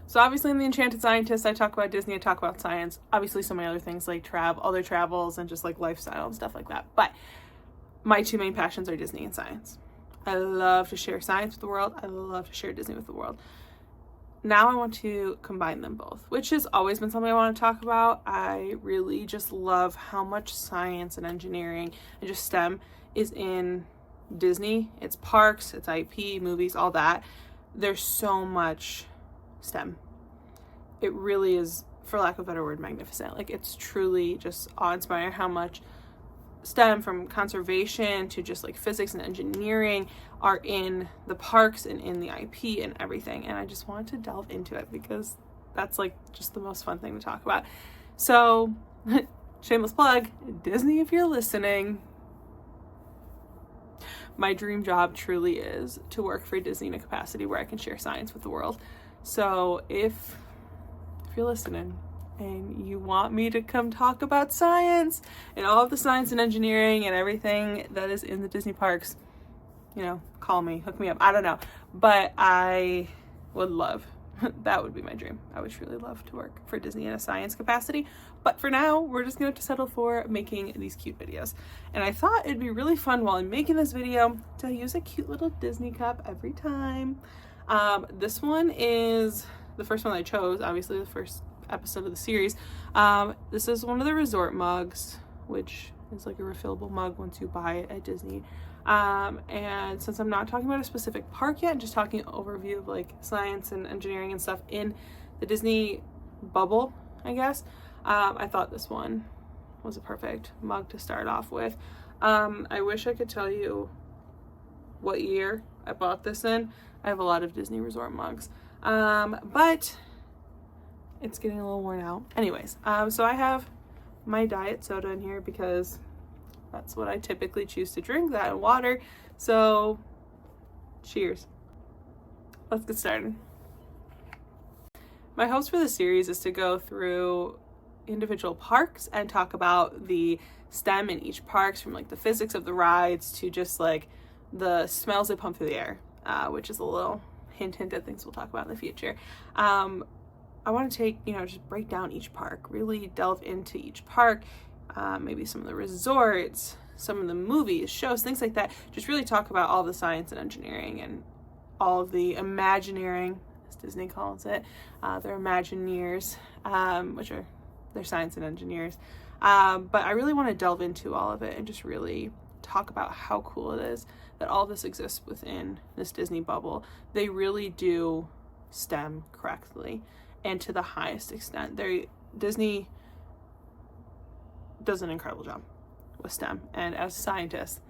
So obviously in the Enchanted Scientist, I talk about Disney, I talk about science, obviously so many other things like other travels and just like lifestyle and stuff like that. But my two main passions are Disney and science. I love to share science with the world. I love to share Disney with the world. Now I want to combine them both, which has always been something I want to talk about. I really just love how much science and engineering and just STEM is in Disney. It's parks, it's IP, movies, all that. There's so much STEM. It really is, for lack of a better word, magnificent. Like, it's truly just awe-inspiring how much STEM, from conservation to just like physics and engineering, are in the parks and in the IP and everything. And I just wanted to delve into it because that's like just the most fun thing to talk about. So shameless plug, Disney, if you're listening, my dream job truly is to work for Disney in a capacity where I can share science with the world. So if you're listening and you want me to come talk about science and all of the science and engineering and everything that is in the Disney parks, call me, hook me up. I don't know, but I would love, that would be my dream. I would truly love to work for Disney in a science capacity. But for now, we're just going to have to settle for making these cute videos. And I thought it'd be really fun while I'm making this video to use a cute little Disney cup every time. This one is the first one I chose, obviously the first episode of the series. This is one of the resort mugs, which is like a refillable mug once you buy it at Disney. And since I'm not talking about a specific park yet, just talking overview of like science and engineering and stuff in the Disney bubble, I guess, I thought this one was a perfect mug to start off with. I wish I could tell you what year I bought this in. I have a lot of Disney resort mugs, but it's getting a little worn out. Anyways, so I have my diet soda in here because that's what I typically choose to drink, that and water. So cheers. Let's get started. My hopes for this series is to go through individual parks and talk about the STEM in each parks, from like the physics of the rides to just like the smells they pump through the air, which is a little hint at things we'll talk about in the future. I want to take, just break down each park, really delve into each park, maybe some of the resorts, some of the movies, shows, things like that. Just really talk about all the science and engineering and all of the Imagineering, as Disney calls it. They're Imagineers, which are their science and engineers. But I really want to delve into all of it and just really talk about how cool it is that all this exists within this Disney bubble. They really do STEM correctly and to the highest extent. Disney does an incredible job with STEM, and as a scientist,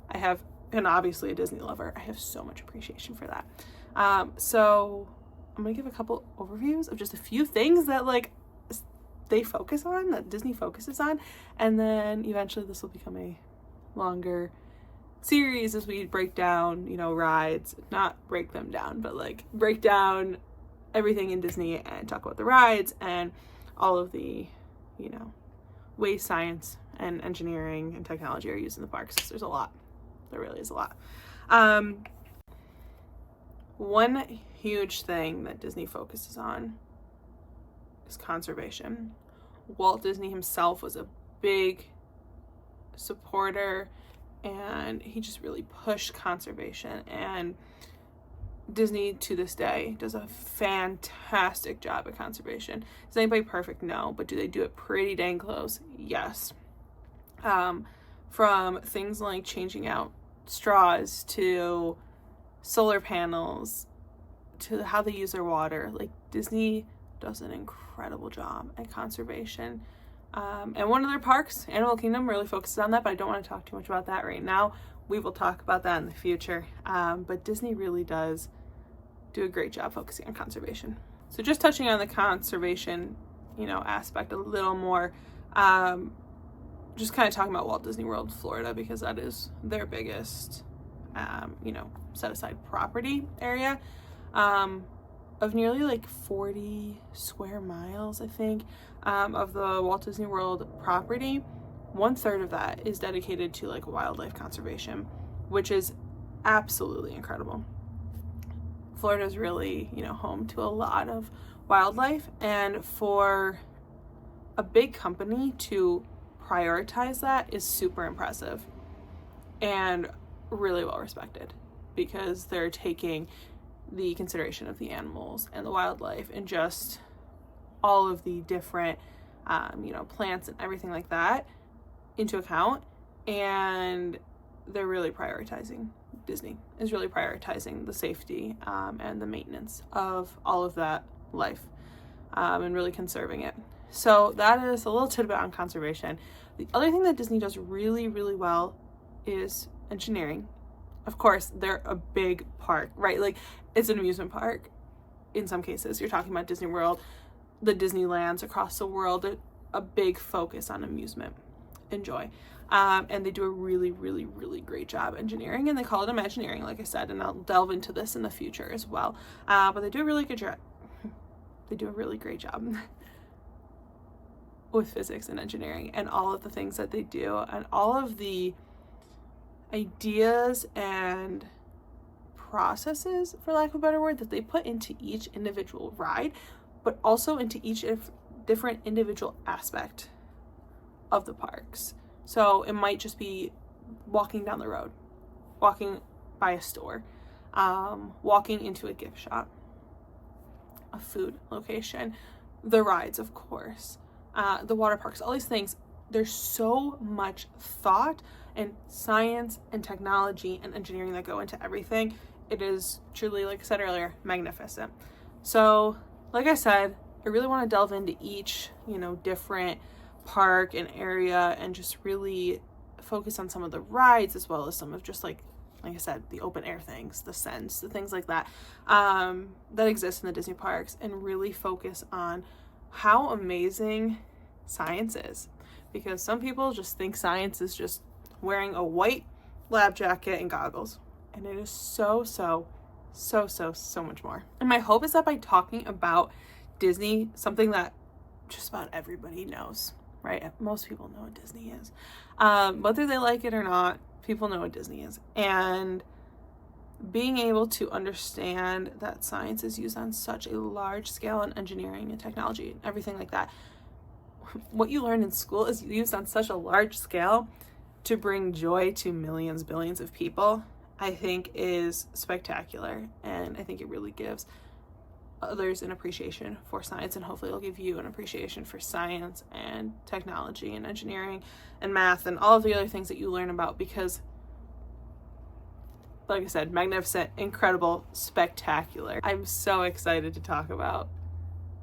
and obviously a Disney lover, I have so much appreciation for that. So I'm gonna give a couple overviews of just a few things that like they focus on, that Disney focuses on, and then eventually this will become a longer series as we break down, rides, not break them down, but like break down everything in Disney and talk about the rides and all of the, ways science and engineering and technology are used in the parks. There's a lot. There really is a lot. One huge thing that Disney focuses on is conservation. Walt Disney himself was a big supporter, and he just really pushed conservation, and Disney to this day does a fantastic job at conservation. Is anybody perfect? No, but do they do it pretty dang close? Yes. From things like changing out straws to solar panels to how they use their water, like Disney does an incredible job at conservation. And one of their parks, Animal Kingdom, really focuses on that, but I don't want to talk too much about that right now. We will talk about that in the future. But Disney really does do a great job focusing on conservation. So just touching on the conservation, aspect a little more, just kind of talking about Walt Disney World, Florida, because that is their biggest, set aside property area, of nearly like 40 square miles, I think, of the Walt Disney World property. 1/3 of that is dedicated to like wildlife conservation, which is absolutely incredible. Florida is really, home to a lot of wildlife, and for a big company to prioritize that is super impressive and really well respected, because they're taking the consideration of the animals and the wildlife and just all of the different plants and everything like that into account, and they're really prioritizing, Disney is really prioritizing the safety and the maintenance of all of that life, and really conserving it. So that is a little tidbit on conservation. The other thing that Disney does really, really well is engineering. Of course, they're a big park, right? Like, it's an amusement park in some cases. You're talking about Disney World, the Disneylands across the world, a big focus on amusement and joy. And they do a really, really, really great job engineering, and they call it Imagineering, like I said, and I'll delve into this in the future as well. But they do a really good job. They do a really great job with physics and engineering and all of the things that they do, and all of the ideas and processes, for lack of a better word, that they put into each individual ride, but also into each different individual aspect of the parks. So it might just be walking down the road, walking by a store, walking into a gift shop, a food location, the rides, of course, the water parks, all these things. There's so much thought and science and technology and engineering that go into everything. It is truly, like I said earlier, magnificent. So, like I said, I really want to delve into each, different park and area, and just really focus on some of the rides, as well as some of just like I said, the open air things, the scents, the things like that, that exist in the Disney parks, and really focus on how amazing science is. Because some people just think science is just wearing a white lab jacket and goggles. And it is so much more. And my hope is that by talking about Disney, something that just about everybody knows, right? Most people know what Disney is. Whether they like it or not, people know what Disney is. And being able to understand that science is used on such a large scale in engineering and technology and everything like that. What you learn in school is used on such a large scale to bring joy to millions, billions of people, I think is spectacular. And I think it really gives others an appreciation for science, and hopefully it'll give you an appreciation for science and technology and engineering and math and all of the other things that you learn about, because like I said, magnificent, incredible, spectacular. I'm so excited to talk about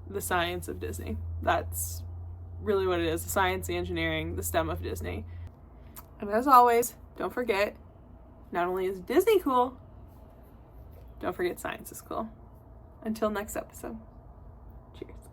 the science of Disney. That's really what it is, the science, the engineering, the STEM of Disney. And as always, don't forget, not only is Disney cool, don't forget science is cool. Until next episode, cheers.